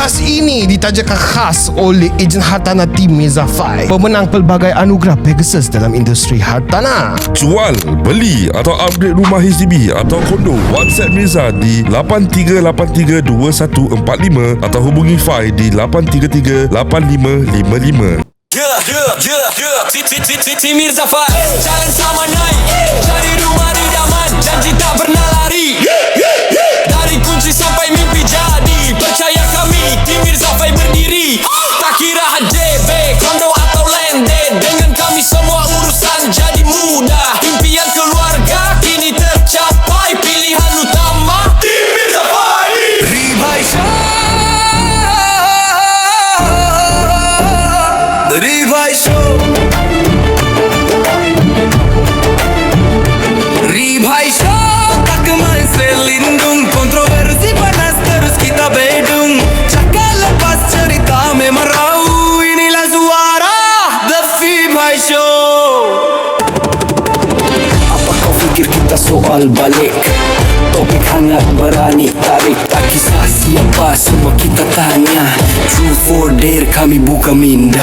Kelas ini ditajakan khas oleh ejen hartanah tim Mezafai, pemenang pelbagai anugerah Pegasus dalam industri hartanah. Jual, beli atau upgrade rumah HDB atau kondo, WhatsApp Mirza di 83832145 atau hubungi Fai di 8338555. Tim Mirzafai, jalan sama naik, cari rumah idaman, janji tak pernah lari. Dari kunci sampai mimpi jadi, percaya kami Tim Mirzafai berdiri. Tak kira HDB, kondo atau landed, dengan kami semua urusan jadi mudah. Impian keluarga kini tercapai, pilihan utama Tim Mirzafai. Ribai Show, Ribai Show, Ribai Show, tak kemana selindung, kontroversi panas terus kita bedung. Cakap lepas cerita memang raw, inilah suara The Ribai Show. Apa kau fikir kita soal balik? Topik hangat berani tarik, tak kisah siapa semua kita tanya. Truth or dare kami buka minda.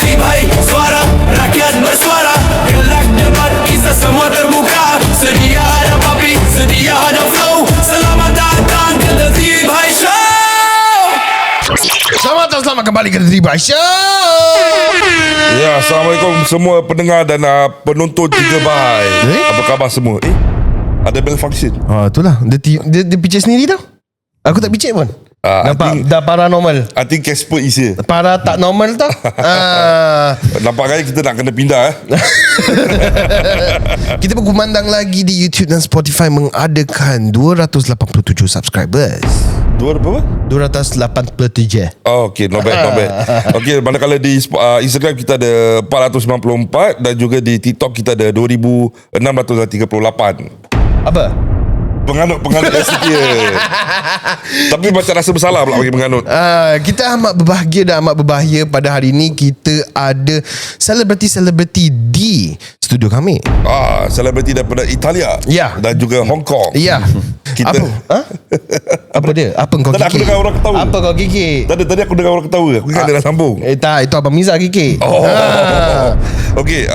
Ribai suara, rakyat bersuara, gelak debat kisah semua terbuka. Sedia ada papi, sedia ada flow. Selamat datang ke The Ribai Show. Selamat kembali ke The Ribai Show. Ya, Assalamualaikum semua pendengar dan penonton Tiga Bahai. Apa khabar semua? Ada malfunction. Itulah dia picit sendiri tau. Aku tak picit pun. Nampak dah paranormal. I think Casper is here. Para tak normal tau. Nampaknya kita nak kena pindah. Kita berkumandang lagi di YouTube dan Spotify mengadakan 287 subscribers. Dua berapa? 287. Oh, okay, not bad. Okay, manakala di Instagram kita ada 494 dan juga di TikTok kita ada 2638. Apa? Penganut yang setia. Tapi macam rasa bersalah pula bagi penganut. Kita amat berbahagia dan amat berbahaya pada hari ini. Kita ada selebriti-selebriti di studio kami. Selebriti daripada Italia. Ya. Dan juga Hong Kong. Ya. Kita Apa dia? Apa kau Tadi aku kikik? dengar orang ketawa. Apa kau kikik? Tadi aku dengar orang ketawa. Aku ingat dia dah sambung. Tak, itu Abang Miza kikik. Okay,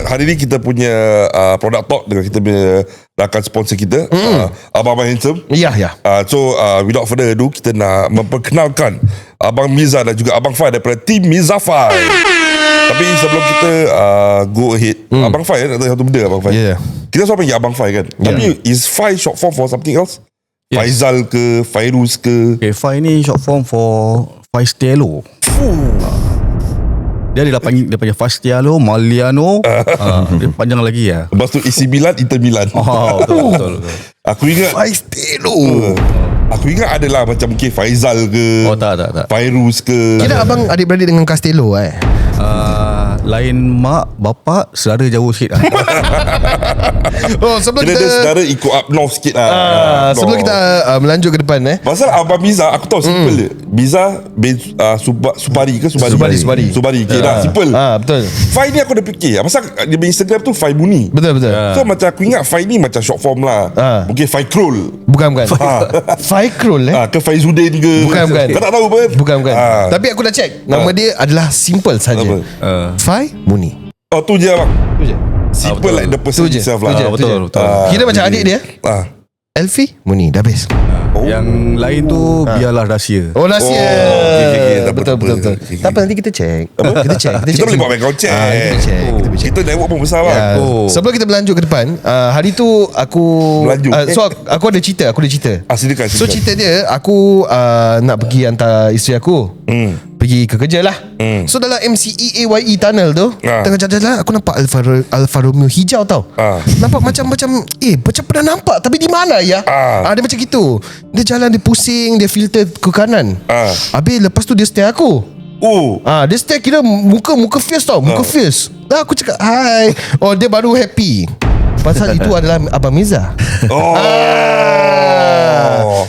hari ni kita punya product talk dengan kita punya rakan sponsor kita, Abang Handsome. Ya. So without further ado, kita nak memperkenalkan Abang Miza dan juga Abang Fai daripada Tim Mizafai. Tapi sebelum kita go ahead, Abang Fai nak tanya satu benda, Abang Fai. Yeah. Kita selalu panggil Abang Fai kan. Tapi is Fai short form for something else? Yes. Faizal ke, Fairuz ke? Okay, Fai ni short form for Faistialo. Dia ada panggil Faistialo, Maliano. Dia panjang lagi ya. Lepas tu AC Milan, Inter Milan. Betul. Aku ingat Faistelo. Aku ingat adalah macam mungkin Faizal ke, Tak. Fairuz ke. Kira abang adik-beradik dengan Castello Lain mak, bapak, saudara jauh sikit. sebelum Kira kita dia saudara ikut up north sikit lah. sebelum kita melanjut ke depan Pasal Abang Miza, aku tahu simple je. Miza bin Subari ke Subari? Subari. Okay, dah simple. Betul. Fai ni aku dah fikir. Pasal dia punya Instagram tu Fai Muni. Betul. So macam aku ingat Fai ni macam short form lah. Mungkin Fai Krul. Bukan. Faikrul ke Faizuddin ke. Bukan. Kau tak tahu pun. Bukan. Tapi aku dah check. Nama dia adalah simple saja. Fai Muni. Oh tu je abang. Tu je. Simple like the person Tu je. itself Tu lah. je. Betul. Kira macam adik dia Elfie Muni. Dah habis. Yang lain tu biarlah rahsia. Oh rahsia. Okay, tak Betul. apa. Okay. Tak apa, nanti kita check. Kita check. Kita boleh buat background check. Kita check. Kita network pun besar bang. Sebelum kita berlanjut ke depan, hari tu aku Berlanjut. so aku ada cerita. Silakan. So cerita dia, aku nak pergi hantar isteri aku pergi ke kerja lah. So dalam MCEAYE tunnel tu, tengah jalan-jalan aku nampak Alfa Romeo hijau tau. Nampak macam pernah nampak, tapi di mana ya? Dia macam gitu. Dia jalan, dia pusing, dia filter ke kanan. Habis lepas tu dia stare aku. Dia stare kira muka fierce tau. Muka fierce. Aku cakap hi. Dia baru happy pasal itu adalah Abang Miza.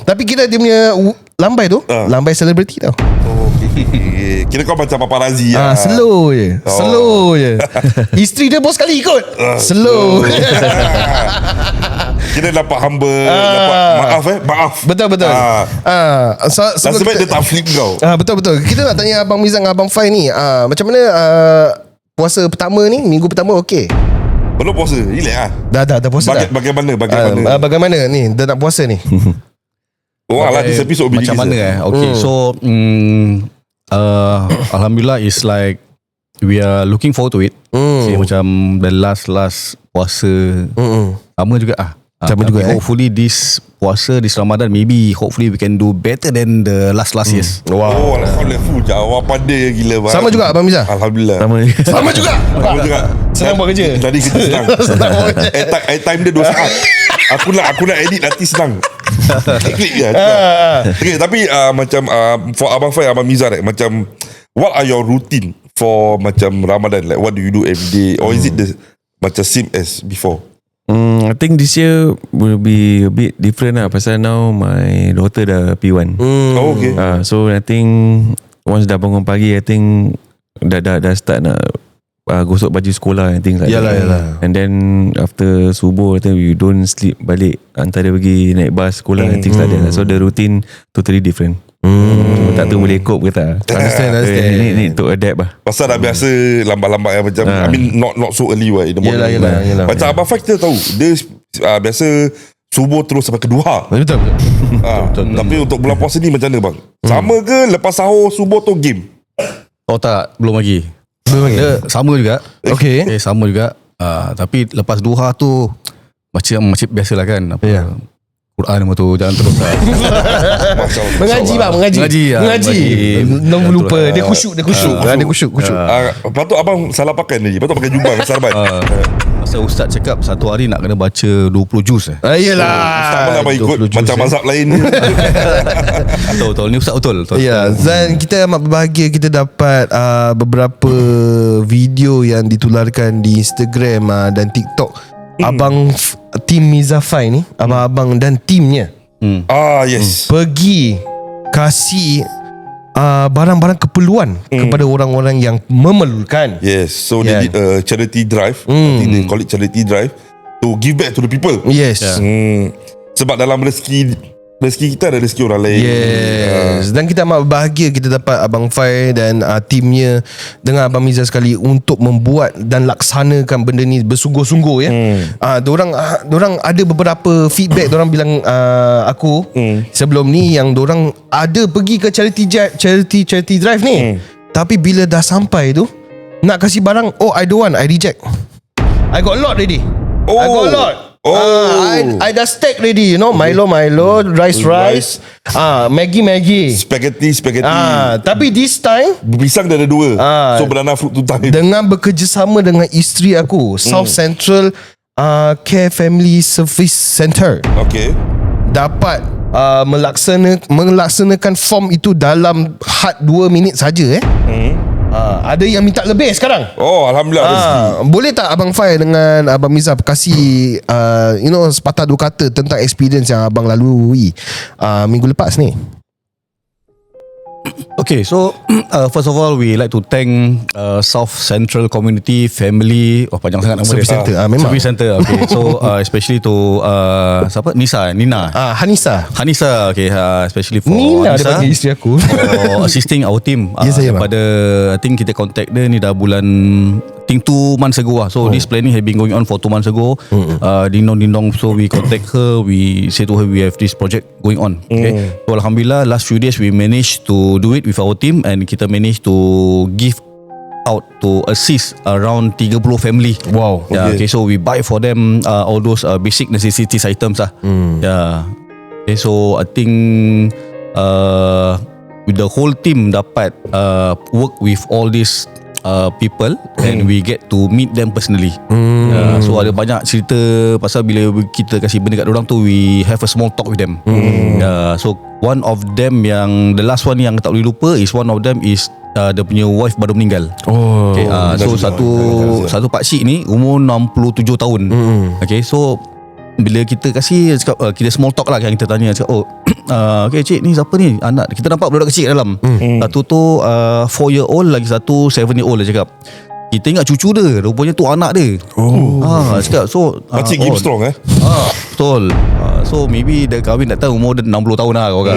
Tapi kira dia punya lambai tu lambai selebriti tau. Kira kau macam paparazzi Slow je. Isteri dia bos sekali ikut. Slow. Kira dapat hamba, dapat maaf. Betul. Nasib baik dia tak flip kau. Betul. Kita nak tanya Abang Miza dengan Abang Fai ni, macam mana puasa pertama ni, minggu pertama okey? Belum puasa, relax lah. Dah puasa dah. Bagaimana ni? Dah nak puasa ni. Lah this episode macam mana Okay, so Alhamdulillah is like we are looking forward to it. Okay, macam the last puasa sama juga Sama juga, hopefully this puasa, this Ramadan, maybe hopefully we can do better than the last years. Wow. Alhamdulillah. Jawapan dia gila bang. Sama juga Abang Miza? Alhamdulillah. Sama juga. Senang buat kerja. Tadi kerja senang. Airtime dia 2 saat. Aku nak edit nanti senang. Klik je. Okay, tapi macam for Abang Fai, Abang Miza, macam what are your routine for macam Ramadan? Like what do you do every day? Or is it the macam same as before? I think this year will be a bit different lah. Pasal now my daughter dah P1. Oh, okay. So I think once dah bangun pagi, I think dah start nak gosok baju sekolah and things like that. Yalah. And then after subuh, I think we don't sleep balik. Antara pergi naik bas sekolah and things like that. So the routine totally different. Tak tahu boleh cope ke tak. Understand. Need to adapt lah. Pasal dah biasa lambat-lambat macam I mean not so early in the morning. Yelah. Macam Abang Fai kita tahu dia biasa subuh terus sampai ke duha. Betul. Tapi untuk bulan puasa ni macam mana bang? Sama ke lepas sahur subuh tu game? Oh tak, belum lagi. Dia sama juga. Okay. Sama juga. Tapi lepas duha tu macam biasalah kan. Quran nama tu jangan terus lah. Mengaji. Nombor lupa. Dia khusyuk. Dia khusyuk. Patut abang salah pakai ni. Patut pakai jubah sarban. Masa ustaz cakap satu hari nak kena baca 20 juz Yelah. Ustaz mana abang ikut macam mazhab lain. Betul. Ni ustaz betul. Ya, dan kita amat berbahagia kita dapat beberapa video yang ditularkan di Instagram dan TikTok. Abang tim Mizafai ni, abang-abang dan timnya Yes, pergi kasih barang-barang keperluan kepada orang-orang yang memerlukan. Yes, so they did a charity drive. I think they call it charity drive to give back to the people. Yes. Sebab dalam rezeki kita ada rezeki orang lain. Yes. Dan kita amat bahagia kita dapat Abang Fai dan timnya dengan Abang Miza sekali untuk membuat dan laksanakan benda ni bersungguh-sungguh ya. Dorang ada beberapa feedback. Dorang bilang aku sebelum ni yang dorang ada pergi ke charity drive ni. Tapi bila dah sampai tu nak kasih barang, I don't want, I reject. I got a lot already. I got a lot. I dah stack ready, Milo, rice, Maggi, Spaghetti. tapi this time pisang dia ada 2. So banana fruit tu time. dengan bekerjasama dengan isteri aku, South Central Care Family Service Center, Okay. dapat melaksanakan form itu dalam had 2 minit saja. Ada yang minta lebih sekarang. Alhamdulillah rezeki. Boleh tak Abang Fai dengan Abang Miza kasih sepatah 2 kata tentang experience yang abang lalui minggu lepas ni? Okay, so first of all we like to thank South Central Community Family. Panjang sangat nama Service dia. Center. Memang. Service Center. Okay, so especially to siapa? Nina. Hanisa. Okay, especially for Nina dia Hanisa panggil isteri aku. for assisting our team. Yes, saya, Daripada I think kita contact dia ni dah bulan 2 months ago So this planning had been going on for 2 months ago. Ding dong. So we contact her. We say to her we have this project going on. Okay. So Alhamdulillah last few days we managed to do it with our team, and kita managed to give out to assist around 30 family. Wow. Okay, so we buy for them all those basic necessities items lah. Okay, so I think with the whole team dapat work with all these people and we get to meet them personally. So ada banyak cerita pasal bila kita kasih benda kat orang tu, we have a small talk with them. So one of them yang the last one yang tak boleh lupa is one of them is dia punya wife baru meninggal. Okay, so satu pakcik ni umur 67 tahun. Okay, so bila kita kasih cakap, kita small talk lah, kita tanya cakap, okay cik ni siapa ni anak, kita nampak budak kecil dalam. Satu tu 4 year old, lagi satu 7 year old dia cakap. kita ingat cucu dia, rupanya tu anak dia. Cakap so Makcik game strong betul. So maybe dia kahwin tak tahu umur dia 60 tahun lah kau kan.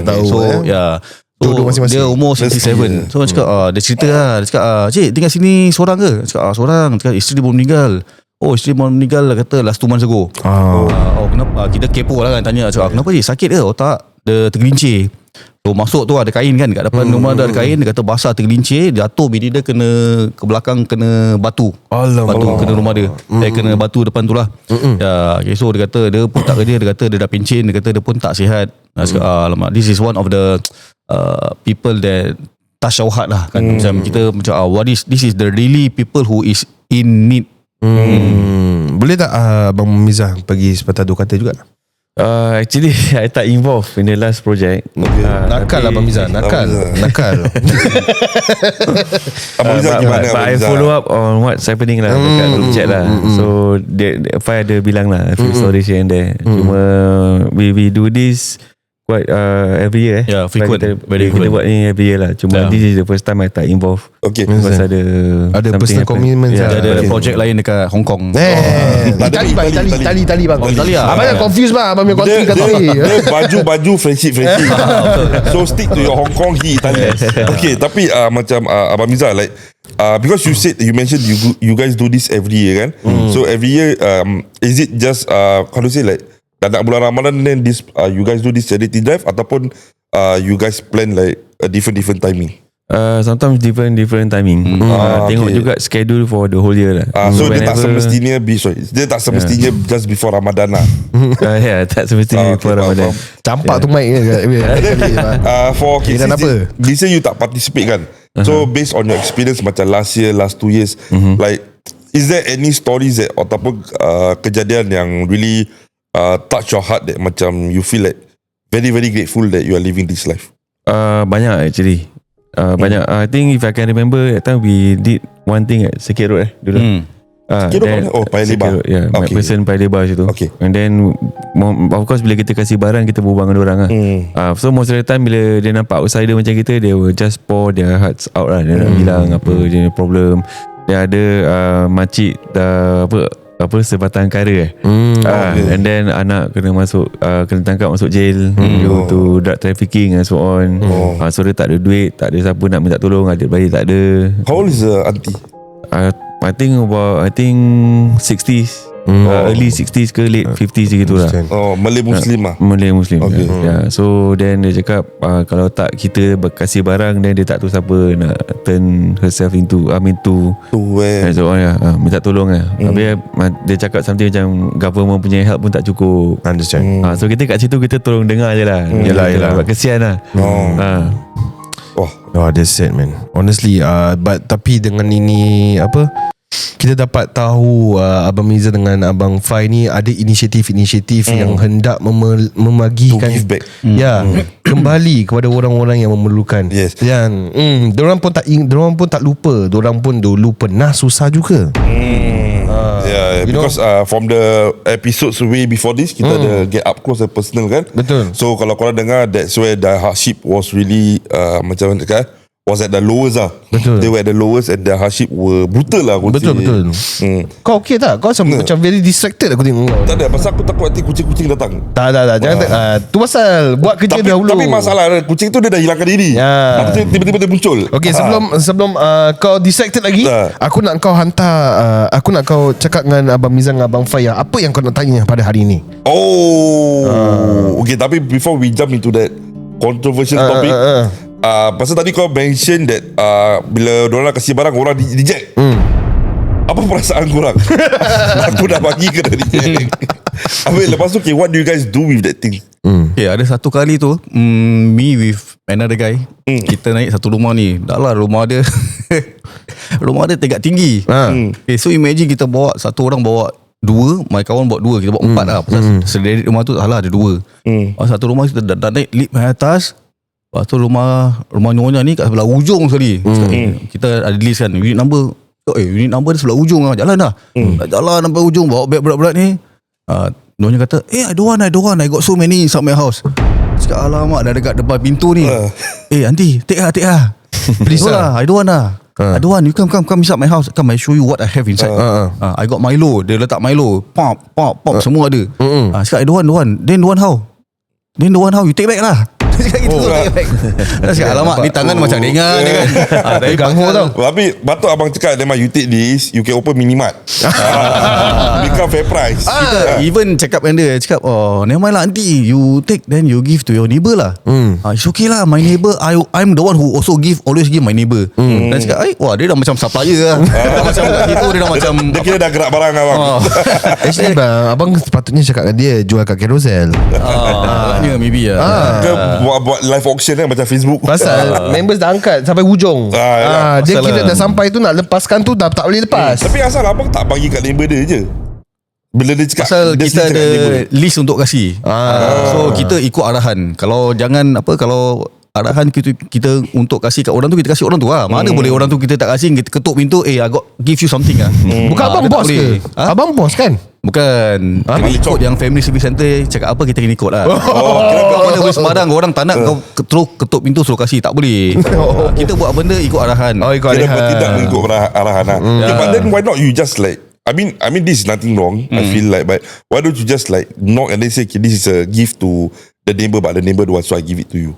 tahu, So yeah. Jodoh masing-masing. Dia umur 67. So cakap dia cerita lah. Dia cakap cik tinggal sini seorang ke? Cakap seorang. Cakap isteri dia baru meninggal. Oh isteri baru meninggal kata last 2 months ago. Kenapa? Kita kepo lah kan, tanya cakap kenapa cik sakit ke? Oh tak, dia tergelincir. So masuk tu ada kain kan kat depan rumah dia ada kain. Dia kata basah tergelincir, jatuh bini dia kena ke belakang, kena batu. Batu kena rumah dia. Kena batu depan tu lah. Okay, so dia kata dia pun tak kerja. Dia kata dia dah pencen. Dia kata dia pun tak sihat. Alamak, this is one of the people that touch our heart lah kan. Macam kita macam this is the really people who is in need. Boleh tak Abang Mizah pergi sepatah 2 kata juga? Actually I tak involved in the last project. Nakal lah Abang Mizah. Nakal. Abang Rizal gimana But Abang I Rizal? follow up on what's happening lah dekat group chat lah. So Fai ada bilang lah a few stories here and there. Cuma we do this quite every year Yeah, frequent. Very kita buat ni every year lah. Cuma this is the first time I tak involve. Okay. Because ada Ada something personal happen. commitments Yeah, lah. Ada Okay. projek lain dekat Hong Kong. Itali bang, Itali bang. Oh, Itali lah. Abang jangan confuse bang. Abang punya country country. Dia baju friendship. So stick to your Hong Kong, he Italian. Okay, tapi macam Abang Miza, like because you mentioned you guys do this every year kan. So every year is it just how to say like nak bulan Ramadan then this you guys do this charity drive ataupun you guys plan like a different timing? Sometimes different timing. Tengok okay. juga schedule for the whole year lah. So dia tak semestinya dia tak semestinya just before Ramadan lah. Yeah, tak semestinya Okay, for Ramadan. Campak tu mic ke? For okay, Dan apa? this year you tak participate kan. So based on your experience macam last year, last 2 years, like is there any stories that ataupun kejadian yang really touch your heart that macam you feel like very grateful that you are living this life? Banyak actually. Banyak. I think if I can remember that time we did one thing at Circuit Road dulu. Circuit Road mana? Oh, Paya Lebar. Yeah, Okay. McPherson Paya Lebar situ. Okay. And then of course bila kita kasih barang kita berbual dengan orang lah. So most of the time bila dia nampak outsider macam kita, they will just pour their hearts out lah. Dia nak bilang apa dia problem. Dia ada makcik dah sebatang kara and then anak kena masuk kena tangkap masuk jail due to drug trafficking and so on. So dia tak ada duit, tak ada siapa nak minta tolong, adik bayi tak ada. How old is the auntie? I think 60s, early 60s ke late 50s gitu lah. Oh, Malay Muslim lah. Malay Muslim. Okay. Yeah. So then dia cakap kalau tak kita kasih barang, then dia tak tahu siapa nak turn herself into to where? so minta tolong lah. Habis dia cakap something macam government punya help pun tak cukup. Understand. So kita kat situ kita tolong dengar je lah. Yelah. Buat kesian lah. Oh, that's sad man. Honestly, but tapi dengan ini kita dapat tahu Abang Miza dengan Abang Fai ni ada inisiatif-inisiatif yang hendak memagikan, To give back. kembali kepada orang-orang yang memerlukan. Yes. Dan diorang pun tak lupa, diorang pun dulu pernah susah juga. Yeah, because from the episodes way before this kita ada get up close and personal kan. Betul. So kalau korang dengar, that's where the hardship was really macam mana cakap, was at the lowest lah. Betul. They were at the lowest and the hardship were brutal lah. aku Betul. say. Kau okay tak? Kau macam very distracted aku tengok kau. Tak ada, pasal aku takut nanti kucing-kucing datang. Tak. Jangan tu pasal buat kerja dahulu. Tapi masalah kucing tu dia dah hilangkan diri. Ya. Lepas tu tiba-tiba dia muncul. Okay, sebelum kau distracted lagi, aku nak kau hantar, aku nak kau cakap dengan Abang Mizan dengan Abang Fai apa yang kau nak tanya pada hari ini. Okay, tapi before we jump into that controversial topic, pasal tadi kau mention that bila diorang nak kasih barang, orang reject. Apa perasaan korang? Aku dah bagi ke dah reject. Habis lepas tu, okay, what do you guys do with that thing? Okay, ada satu kali tu me with another guy, kita naik satu rumah ni. Dah lah rumah dia rumah dia tegak tinggi. Okay, so imagine kita bawa, satu orang bawa 2, my kawan bawa 2, kita bawa 4 lah. Pasal sederet rumah tu salah ada 2. Satu rumah kita dah naik lift atas. Lepas tu rumah nyonya ni kat sebelah ujung sekali. Kita ada list kan unit number. Unit number dia sebelah ujung lah. Jalan dah. Jalan sampai ujung, bawa beg berat-berat ni. Nyonya kata, I don't want, I got so many inside my house. Cakap, alamak, dah dekat depan pintu ni. Aunty, take lah. Please lah, I don't want lah. I don't want, you come inside my house. Come, I show you what I have inside. I got Milo. Dia letak Milo. Pop, semua ada. Cakap, I don't want. Then don't want how? You take back lah. Cakap gitu, take back. Cakap, alamak, ni tangan macam dengar ni kan. Tapi ganggu tau. Tapi patut abang cakap, memang you take this, you can open minimart. Become fair price. Kita even cakap dengan dia, cakap, oh, never mind lah aunty, you take then you give to your neighbour lah. It's okay lah, my neighbour, I'm the one who also always give my neighbour. Dan cakap, wah, dia dah macam supplier lah. Dia dah macam kat situ, dia dah macam Dia kira dah gerak barang abang. Actually bang, abang sepatutnya cakap dengan dia jual kat Carousel. agaknya maybe lah. Ke buat live auction kan, macam Facebook. Pasal members dah angkat sampai hujung. Dia pasal kira lah. dah sampai tu, nak lepaskan tu dah tak boleh lepas. Tapi asal abang tak bagi kat neighbor dia je? Bila dia cakap, Pasal dia kita cakap ada neighbor. list untuk kasih. So kita ikut arahan. Kalau arahan kita untuk kasih kat orang tu, kita kasih orang tu lah. Mana boleh orang tu kita tak kasih, kita ketuk pintu, I got give you something lah. Bukan abang dia tak bos boleh. ke? Abang bos kan? Bukan. Kita ikut yang family service center cakap apa, kita kena ikut lah. Kau mana boleh sembarang, orang tak nak kau terus ketuk pintu suruh kasih, tak boleh. Kita buat benda ikut arahan. Ikut Kira arahan. bertindak mengikut arahan lah. But then why not you just like, I mean this is nothing wrong, I feel like, but why don't you just like knock and then say, okay, this is a gift to the neighbor, but the neighbor don't want, so I give it to you.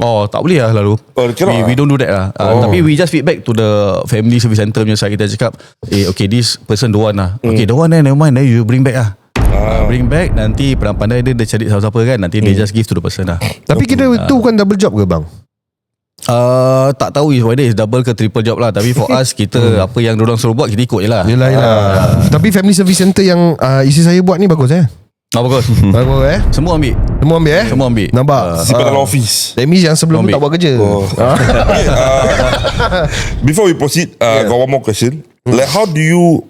Oh, tak boleh lah lalu. Cannot We don't do that lah. Tapi we just feedback to the family service center punya side. Kita cakap, okay, this person don't want lah. Okay, don't want then never mind, then you bring back lah. Bring back, nanti pandai-pandai dia cari siapa-siapa kan, nanti dia just give to the person lah. Tapi kira tu bukan double job ke bang? Tak tahu whether it's double ke triple job lah. Tapi for us, kita apa yang diorang suruh buat, kita ikut je lah. Yelah. Tapi family service center yang isteri saya buat ni bagus Bagus. Bagus Semua ambil. Semua ambil. Nampak? Simpan dalam office. That means yang sebelum tu Ambil. tak buat kerja. Okay, before we proceed, got one more question. Like, how do you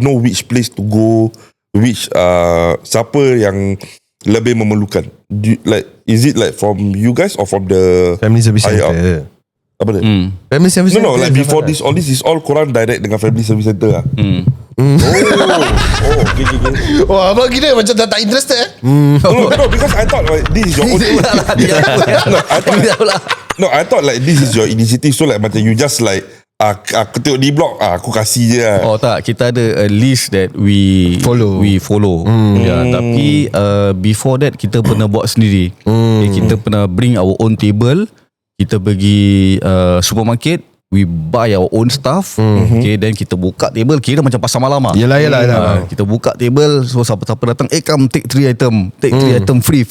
know which place to go, which siapa yang lebih memerlukan? Is it like from you guys or from the Family service higher up? center. Apa dia? Family service No, center. like before this, all this is all korang direct dengan family service center lah. Okay. Wah, abang kira macam dah tak interested No, because I thought like this is your own. I thought like this is your initiative, so like macam you just like aku tengok di blog, aku kasih je lah. Oh tak, kita ada a list that we follow. Tapi before that kita pernah buat sendiri. Kita pernah bring our own table. Kita pergi supermarket, we buy our own stuff. Okay, then kita buka table, kira macam pasar malam lah. Yelah. Kita buka table, so siapa-siapa datang, come take 3 item, take 3 item free.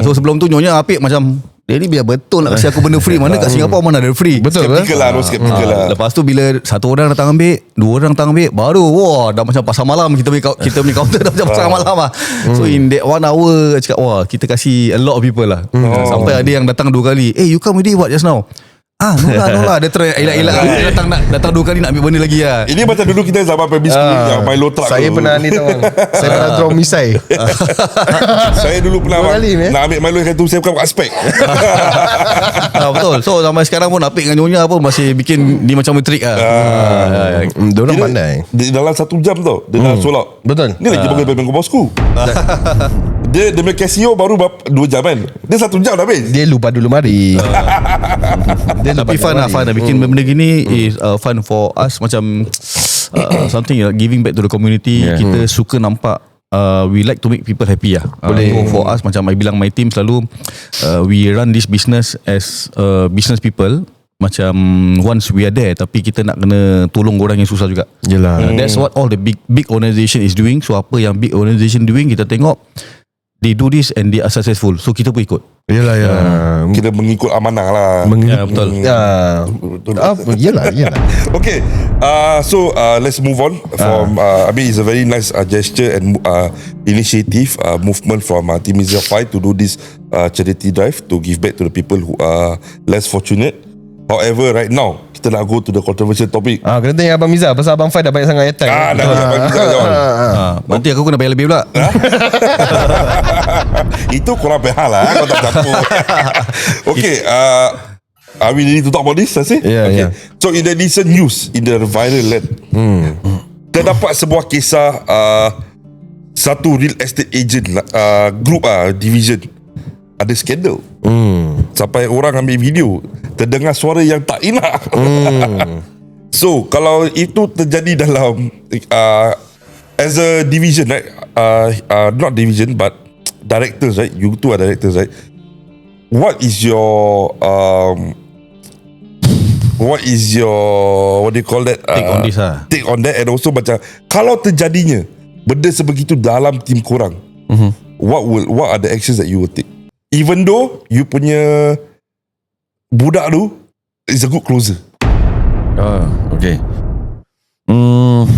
So sebelum tu Nyonya Apik macam, dia ni biar betul nak kasi aku benda free. Mana kat Singapore mana ada free. Betul ke? Skeptical lah, skeptical lah. Lepas tu bila satu orang datang ambil, dua orang datang ambil, baru wah dah macam pasar malam. Kita punya counter dah macam pasar malam lah. So in that 1 hour cakap, wah kita kasih a lot of people lah. Sampai ada yang datang 2 kali. You come already what just now? No lah. Dia try elak-elak. Dia datang 2 kali nak ambil benda lagi lah. Ini macam dulu kita zaman primary school yang Milo truck Saya tu. pernah ni tau bang. Saya pernah draw misai. Saya dulu pernah Dua kali, nak ambil Milo yang tu, saya bukan aspek. Betul. So sampai sekarang pun Apik dengan Nyonya pun masih bikin dia macam trik lah. Diorang pandai. Dalam 1 jam tau, dia dah sold out. Betul. Ni lagi bagus daripada bosku. Dia punya Casio baru 2 jam kan. Dia 1 jam dah habis. Dia lupa dulu mari. Tapi fun lah. Bikin benda gini is fun for us. Macam something like giving back to the community. Kita suka nampak we like to make people happy lah. So for us, macam I bilang my team selalu, we run this business as business people. Macam once we are there, tapi kita nak kena tolong orang yang susah juga. Yelah. That's what all the big organisation is doing. So apa yang big organisation doing, kita tengok they do this and they are successful. So kita pun ikut. Yelah. Kita mengikut amanah lah. Betul. Yelah. Okay, so let's move on from. I mean, it's a very nice gesture and initiative, movement from Team Mizra 5 to do this charity drive to give back to the people who are less fortunate. However, right now kita nak go to the controversial topic. Kena tanya Abang Miza, pasal Abang Fai dah banyak sangat airtime. Dah Abang Miza jawab. Nanti aku kena bayar lebih pula. Itu korang pihak lah, kau tak campur. Okay, are we ready to talk about this, Sasi? Yeah, okay. yeah. So in the recent news, in the viral land, terdapat sebuah kisah satu real estate agent group division ada skandal. Sampai orang ambil video. terdengar suara yang tak enak. So kalau itu terjadi dalam as a division, right? Not division but directors, right? You two are directors, right? What is your what do you call that? Take on this lah. Take on that. And also macam kalau terjadinya benda sebegitu dalam tim korang, what are the actions that you will take? Even though you punya budak tu is a good closer. Okay.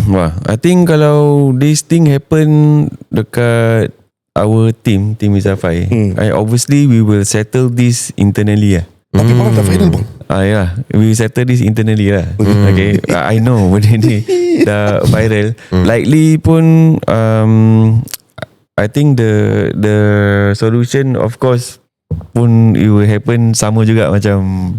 Wah, I think kalau this thing happen dekat our team Mizafai, obviously we will settle this internally lah. Tapi malam dah final bang. Yeah, we settle this internally lah. Okay, I know benda ni dah viral. Likely pun I think the solution of course pun it will happen sama juga macam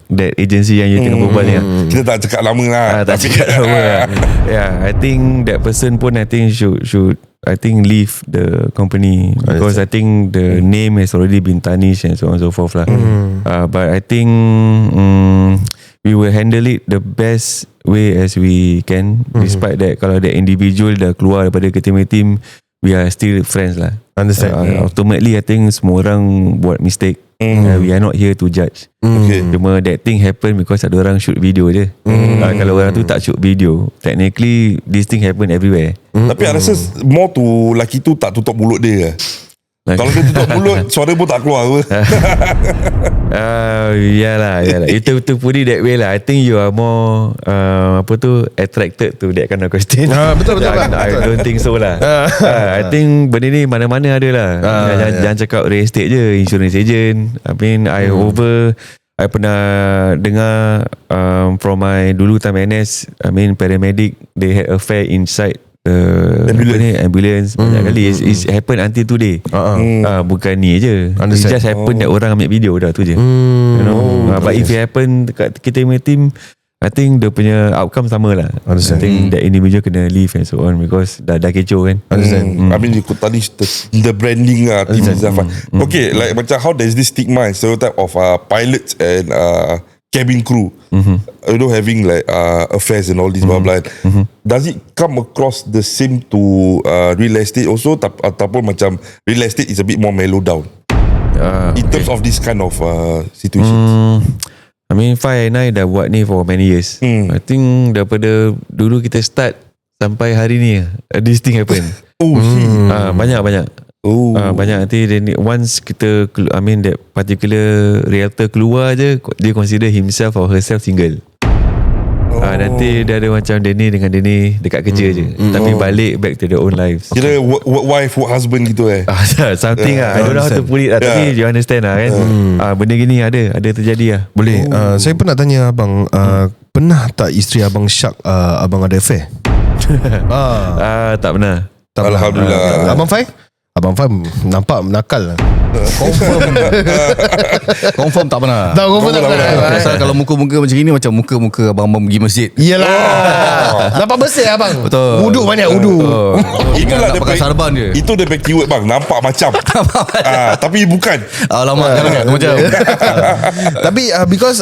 that agency yang you tengah berbual ni lah. Kita tak cakap lama lah. Tak cakap lama lah. Yeah, I think that person pun I think should I think leave the company because I think the name has already been tarnished and so on and so forth lah. But I think we will handle it the best way as we can. Despite that, kalau that individual dah keluar daripada team, we are still friends lah. Understand. Ultimately I think semua orang buat mistake. We are not here to judge. Cuma that thing happen because ada orang shoot video je. Kalau orang tu tak shoot video, technically this thing happen everywhere. Tapi I rasa more to lelaki tu tak tutup mulut dia. Kalau dia tutup mulut, suara pun tak keluar apa. Yalah. Itu put it that way lah. I think you are more attracted to that kind of question. Betul. I don't think so lah. I think benda ni mana-mana ada lah. Jangan cakap real estate je, insurance agent. I mean I pernah dengar from my dulu time NS, I mean paramedic, they had affair inside ambulance banyak kali. It's happen until today. Bukan ni je. It just happen that orang ambil video dah tu je. You know. But if it happen dekat kita punya team, I think dia punya outcome sama lah. I think that individual kena leave and so on because dah kecoh kan. I mean you could tarnish the branding lah team Mizafai. Okay, like macam how there's this stigma and stereotype of pilots and cabin crew, you know, having like affairs and all this blah blah. Does it come across the same to real estate also, ataupun macam real estate is a bit more mellow down in terms of this kind of situations? I mean Fai and I dah buat ni for many years. I think daripada dulu kita start sampai hari ni this thing happen. Banyak banyak nanti once kita that particular realtor keluar je, dia consider himself or herself single. Nanti dia ada macam Denny dengan Denny dekat kerja je, tapi balik back to their own lives. Kira work wife, work husband gitu something I don't know how to put it tapi you understand lah kan. Benda gini ada terjadi lah. Boleh. Saya pun nak tanya abang, pernah tak isteri abang syak abang ada affair? Tak pernah. Alhamdulillah. Abang Fai nampak nakal. Confirm tak pernah. Confirm tak pernah. Pasal kalau muka-muka macam ni, macam muka-muka abang-abang pergi masjid. Yelah. Nampak bersih abang. Betul. Wudu banyak wudu. Itulah dia pakai sarban dia. Itu dia pakai keyword bang. Nampak macam tapi bukan. Alamak kan macam. Tapi because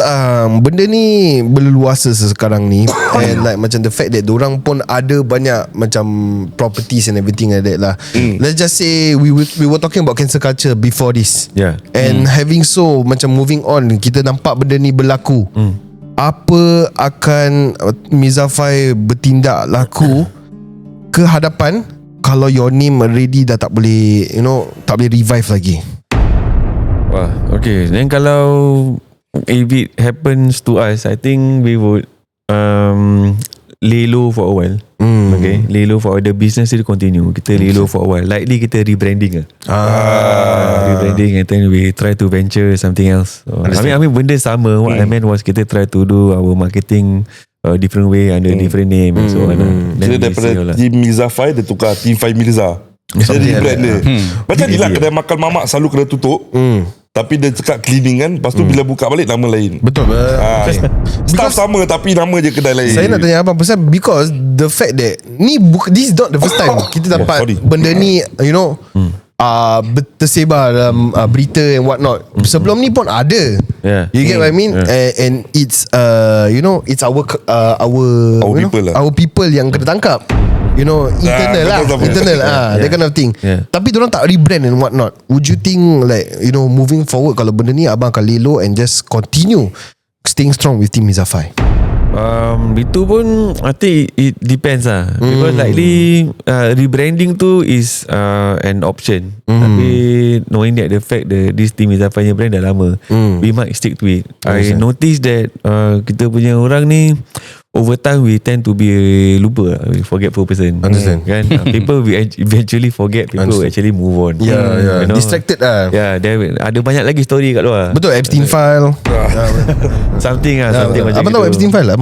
benda ni berleluasa sekarang ni, and like macam the fact that diorang pun ada banyak macam properties and everything like that lah. Let's just say we were talking about cancel culture before this. And having so macam moving on, kita nampak benda ni berlaku. Apa akan Mizafai bertindak laku ke hadapan kalau your name already dah tak boleh, you know, tak boleh revive lagi? Wah, okay. Then kalau if it happens to us, I think we would lay low for a while. Okay, lay low for the business still continue. Kita lay low for a while. Likely kita rebranding rebranding, and then we try to venture something else. I mean benda sama. What I meant was kita try to do our marketing different way under different name and so on. Jadi daripada Team Mizafai dia tukar Team Fai Mirza. Dia rebrand dia. Macam ni lah kedai makan mamak selalu kena tutup. Tapi dia cakap cleaning kan. Lepas tu bila buka balik nama lain. Betul. Staff sama tapi nama je kedai lain. Saya nak tanya abang pasal because the fact that this is not the first time kita dapat benda ni, you know, tersebar dalam berita and what not. Sebelum ni pun ada. Yeah. You get what I mean? And it's it's our you know, people lah. our people yang kena tangkap. You know, internal lah, betul. internal that kind of thing. Tapi diorang tak rebrand and what not. Would you think like, you know, moving forward, kalau benda ni abang akan lelo and just continue staying strong with Team Mizafai? Itu pun I think it depends lah. Because likely rebranding tu is an option. Tapi knowing that the fact that this Team Mizafai brand dah lama, we might stick to it. I notice that kita punya orang ni over time we tend to be lupa lah. We forgetful person. Understand. Kan? People we eventually forget. People actually move on. Yeah. You know? Distracted lah. Yeah, ada banyak lagi story kat luar. Betul, Epstein file. Something macam Abang tahu gitu. Epstein file lah?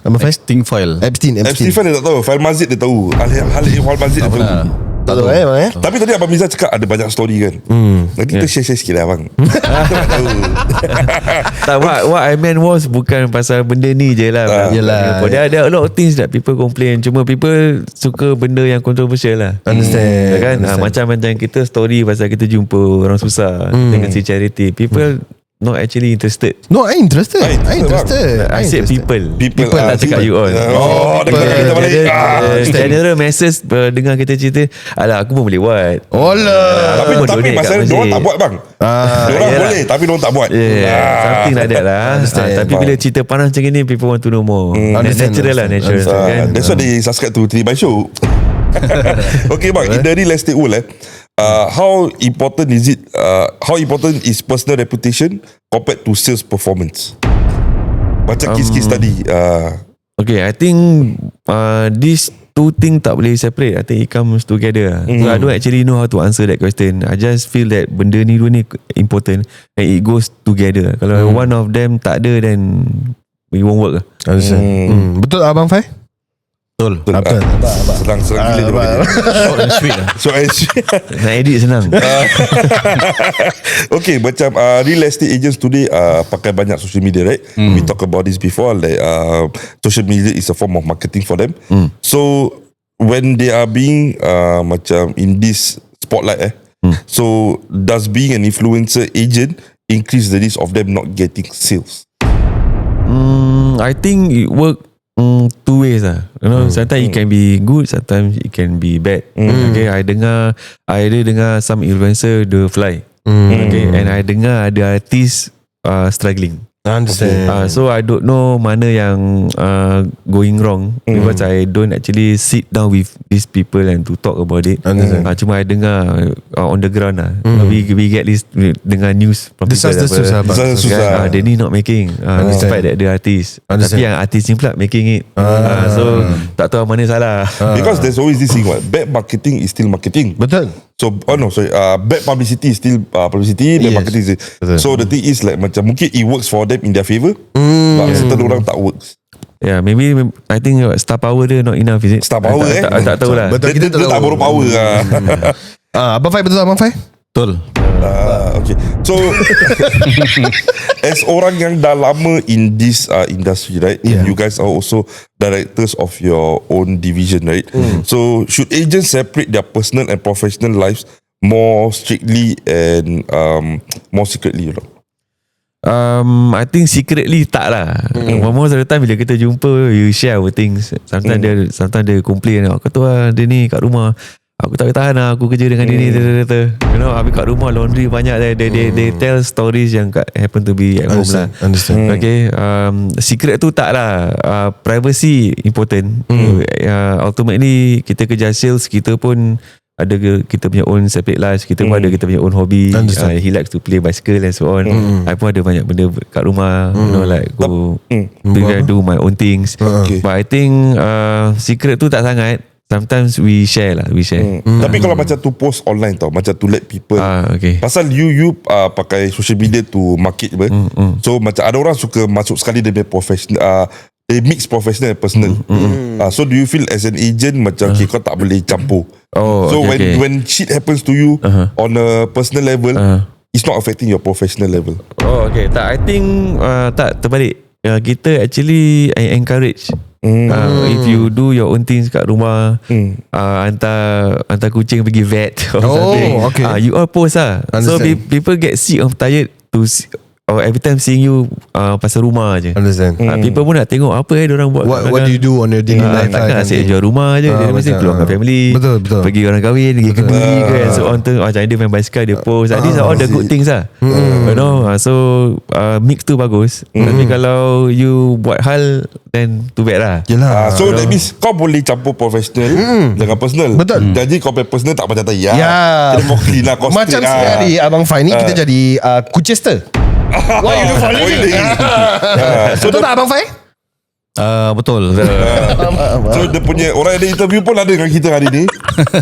Abang Faiz? Extinct file. Epstein. Stephen dia tak tahu. File Mazid dia tahu. Hal Ihwal Mazid dia tahu. Tak tahu bang. Tapi tadi Abang Miza cakap ada banyak story kan. Nanti kita share sikit lah abang. Tak tahu. Tak, what I meant was bukan pasal benda ni je lah. Yelah. There are a lot of things that people complain. Cuma people suka benda yang controversial lah. Understand. Kan? Macam kita story pasal kita jumpa orang susah dengan si charity. People not actually interested. No, I interested. I interested, I said people. People tak cakap you on. Kita balik. General message dengar kita cerita, alah aku pun boleh buat. Tapi Aku pun tapi donate kat masalah masjid. diorang tak buat bang. Diorang yelah. boleh tapi diorang tak buat. Something like that lah. Tapi bila cerita panas macam ni, people want to know more. Natural lah, natural. Kan? That's why they subscribe to 3 by Show. Okay bang, in the real estate world how important is it? How important is personal reputation compared to sales performance? Macam case tadi. Okay, I think these two things tak boleh separate. I think it comes together. So I don't actually know how to answer that question. I just feel that benda ni dua ni important and it goes together. Kalau one of them tak ada, then it won't work. Betul Abang Fai? Betul. Senang gila dia bagi. Short and sweet lah. So actually Nak edit senang. okay, macam real estate agents today pakai banyak social media, right? We talk about this before, like social media is a form of marketing for them. So when they are being macam in this spotlight, so does being an influencer agent increase the risk of them not getting sales? I think it work two ways lah. You know, sometimes it can be good, sometimes it can be bad. Okay, I ada dengar some influencer dia fly. Okay, and I dengar ada artis struggling. Understand. So I don't know mana yang going wrong because I don't actually sit down with these people and to talk about it. Cuma I dengar on the ground lah. We get this dengar news from people. Susah. They ni not making despite that the artist. Tapi yang artis ni pula making it. So tak tahu mana salah. Because there's always this thing, what? Bad marketing is still marketing. Betul. So bad publicity is still publicity. Bad marketing is so the thing is like macam mungkin it works for them in their favour, but certain orang tak works. Yeah, maybe I think star power dia not enough, is it? Star power tak tahu lah. Betul, Dia tak baru power lah. Abang Fai betul Abang Fai? Betul. Okay. So as orang yang dah lama in this industry, right? You guys are also directors of your own division, right? So should agents separate their personal and professional lives more strictly and more secretly, you know? I think secretly tak lah. Most of the time bila kita jumpa, you share our things. Sometimes dia complain, aku tahu lah dia ni kat rumah, aku tak boleh tahan lah, aku kerja dengan dia ni. You know, habis kat rumah laundry banyak. They tell stories yang happen to be at home lah. Understand. Okay, secret tu tak lah. Privacy important. Ultimately kita kerja sales, kita pun ada kita punya own separate lives. Kita pun ada kita punya own hobby. He likes to play bicycle and so on. I pun ada banyak benda kat rumah. You know, like go do my own things. But I think secret tu tak sangat. Sometimes we share lah. Tapi kalau macam tu post online tau, macam to let people okay. pasal you pakai social media to market apa. So macam ada orang suka masuk sekali dia punya professional, they mix professional and personal. So do you feel as an agent macam okay, kau tak boleh campur? So when shit happens to you on a personal level, it's not affecting your professional level. Okay. Tak, I think tak, terbalik. Kita actually encourage If you do your own things kat rumah, hantar kucing pergi vet or something, okay. you all post lah. So Understand. people get sick of tired to or every time seeing you pasal rumah je. Understand. People pun nak tengok apa diorang buat. What do you do on your daily life? Takkan asyik jual rumah je. Dia mesti betul. keluar dengan family. Betul. Pergi orang kahwin, pergi kenduri ke, and so on tu. Macam dia main basikal, dia post. These are all the good things lah. You know, so mix tu bagus. Tapi kalau you buat hal, then too bad lah. Yelah. So that means kau boleh campur professional dengan personal. Betul. Jadi kau personal tak macam tadi. Ya. Kita mau clean lah, kau Macam straight sekali Abang Fai ni kita jadi Kuchester. Why you look for a living? So Betul tak Abang Fai? Betul. So dia punya orang yang ada interview pun ada dengan kita hari ni.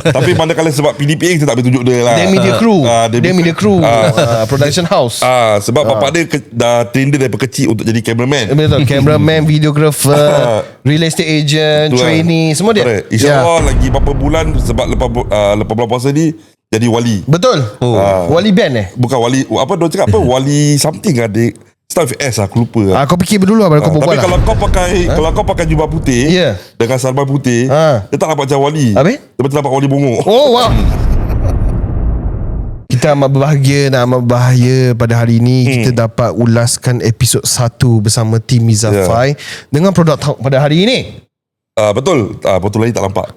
Tapi manakala sebab PDPA kita tak boleh tunjuk dia lah. Dia media crew. Dia media crew. Ah. Production house. Sebab bapak dia dah train dia daripada kecil untuk jadi cameraman. Betul. Cameraman, videographer, real estate agent, Betul lah. trainee, semua dia. Correct. InsyaAllah lagi berapa bulan sebab lepas bulan puasa ni jadi wali. Betul. Wali band Bukan wali, apa dia cakap apa? Wali something adik. Start with S aku lupa. Kau fikir dulu lah baru kau Tapi berbual kalau lah. kalau kau pakai jubah putih Ya. dengan sarban putih, dia tak nampak macam wali. Habis? Dia macam nampak wali bongok. Oh wow. Kita amat berbahagia dan amat bahaya pada hari ini kita dapat ulaskan episod 1 bersama tim Mizafai dengan produk talk pada hari ini. Betul. Betul lagi tak nampak.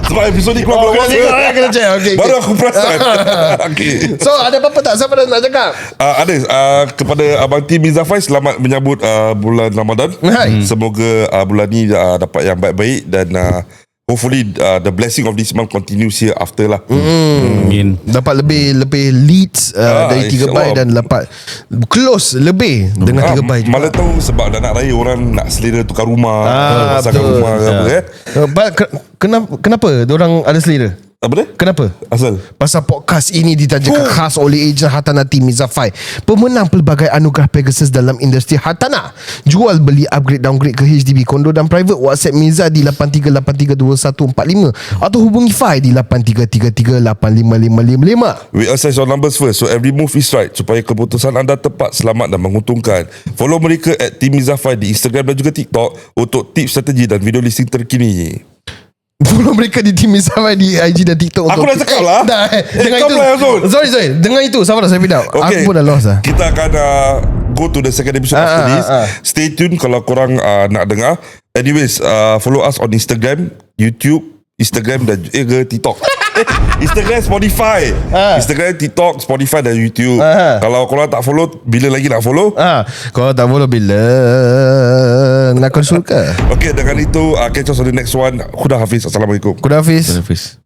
Sebab episod ni keluar bulan puasa. Kena check. Okay, Baru aku perasan. Okay. So ada apa-apa tak? Siapa nak cakap? Ada kepada Abang Tim Mizafai, selamat menyambut bulan Ramadan. Hai. Semoga bulan ni dapat yang baik-baik dan hopefully the blessing of this month continues here after lah. Amin. Dapat lebih leads dari 3 byte dan dapat close lebih dengan 3 byte juga. Malah tahu sebab dah nak raya orang nak selera tukar rumah, pasangkan betul. rumah ke apa Kenapa diorang ada selera? Apa dia? Kenapa? Asal Pasal podcast ini ditajakan khas oleh ejen hartanah tim Mizafai, pemenang pelbagai anugerah Pegasus dalam industri hartanah. Jual beli upgrade downgrade ke HDB, kondo dan private. WhatsApp Miza di 83832145 atau hubungi Fai di 8333855555. we assess your numbers first, so every move is right supaya keputusan anda tepat, selamat dan menguntungkan. Follow mereka at Tim Mizafai di Instagram dan juga TikTok untuk tips, strategi dan video listing terkini. Follow mereka di tim Mizafai di IG dan TikTok. Aku dah cakap lah. Dengan kau itu pula, Azul. Sorry Dengan itu sabar saya pindah. Aku pun dah lost lah. Kita akan go to the second episode after this. Stay tune kalau korang nak dengar. Anyways, follow us on Instagram, YouTube, Instagram dan TikTok. Instagram, Spotify. Instagram, TikTok, Spotify dan YouTube. Kalau korang tak follow, bila lagi nak follow? Kalau tak follow bila nak konsul ke? Okay, dengan itu catch us on the next one. Khuda Hafiz. Assalamualaikum. Kuda Hafiz. Hafiz.